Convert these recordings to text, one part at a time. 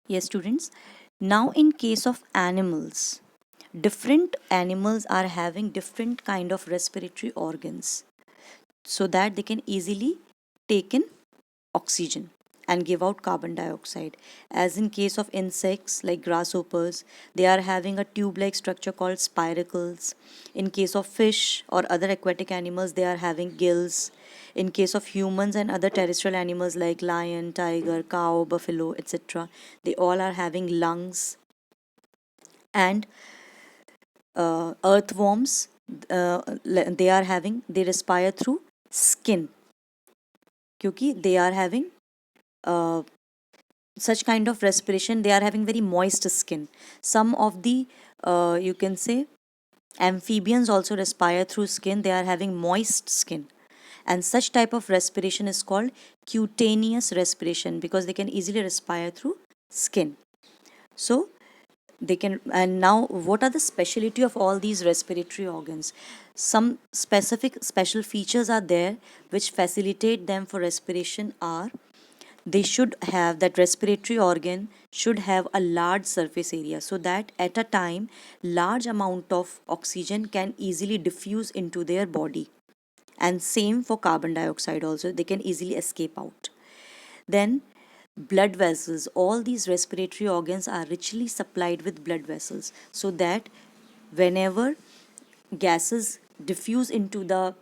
Yes, students. Now, in case of animals, different animals are having different kind of respiratory organs so that they can easily take in oxygen and give out carbon dioxide. As in case of insects like grasshoppers, they are having a tube-like structure called spiracles. In case of fish or other aquatic animals, they are having gills. In case of humans and other terrestrial animals like lion, tiger, cow, buffalo, etc., they all are having lungs. And earthworms, they respire through skin, क्योंकि they are having uh, such kind of respiration, they are having very moist skin. Some of the you can say amphibians also respire through skin, they are having moist skin. And such type of respiration is called cutaneous respiration because they can easily respire through skin. So they can. And now, what are the specialty of all these respiratory organs? Some specific special features are there which facilitate them for respiration are: they should have, that respiratory organ should have a large surface area so that at a time large amount of oxygen can easily diffuse into their body, and same for carbon dioxide also, they can easily escape out. Then blood vessels, all these respiratory organs are richly supplied with blood vessels so that whenever gases diffuse into the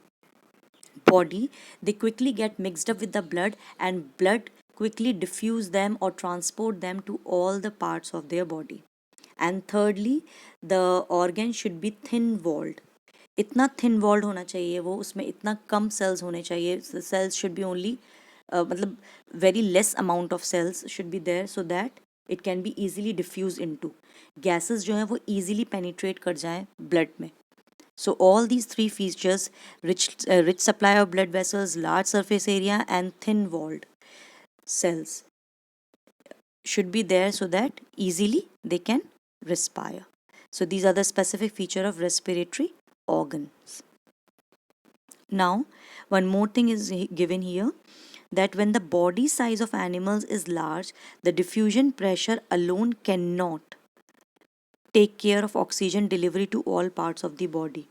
body, they quickly get mixed up with the blood, and blood quickly diffuse them or transport them to all the parts of their body. And thirdly, the organ should be thin walled. इतना thin walled होना चाहिए वो, उसमें इतना कम cells होने चाहिए, cells should be only मतलब very less amount of cells should be there so that it can be easily diffuse into, gases जो हैं वो ईजिली पेनिट्रेट कर जाएं ब्लड में. So all these three features, rich supply of blood vessels, large surface area, and thin walled cells should be there so that easily they can respire. So these are the specific feature of respiratory organs. Now, one more thing is given here, that when the body size of animals is large, the diffusion pressure alone cannot take care of oxygen delivery to all parts of the body.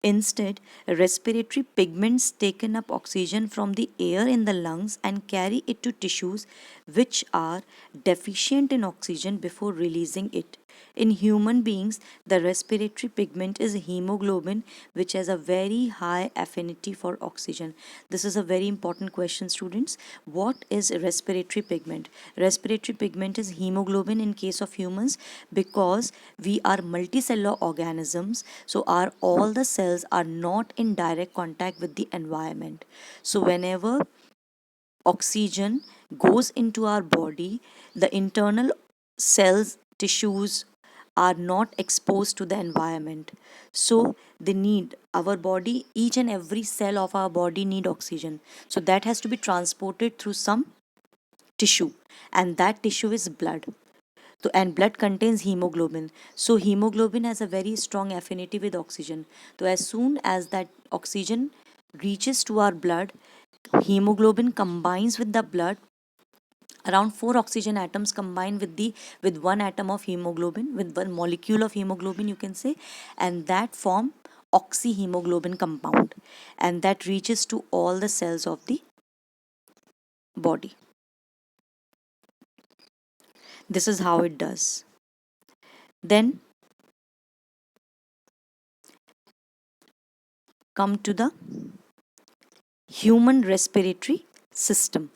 Instead, respiratory pigments taken up oxygen from the air in the lungs and carry it to tissues which are deficient in oxygen before releasing it. In human beings, the respiratory pigment is hemoglobin, which has a very high affinity for oxygen. This is a very important question, students. What is respiratory pigment? Respiratory pigment is hemoglobin in case of humans because we are multicellular organisms. So our all the cells are not in direct contact with the environment. So whenever oxygen goes into our body, the internal cells, tissues are not exposed to the environment. So they need, our body, each and every cell of our body need oxygen. So that has to be transported through some tissue, and that tissue is blood. So, and blood contains hemoglobin. So hemoglobin has a very strong affinity with oxygen. So as soon as that oxygen reaches to our blood, hemoglobin combines with the blood. Around 4 oxygen atoms combine with the with one atom of hemoglobin, with one molecule of hemoglobin, you can say, and that form oxyhemoglobin compound, and that reaches to all the cells of the body. This is how it does. Then come to the human respiratory system.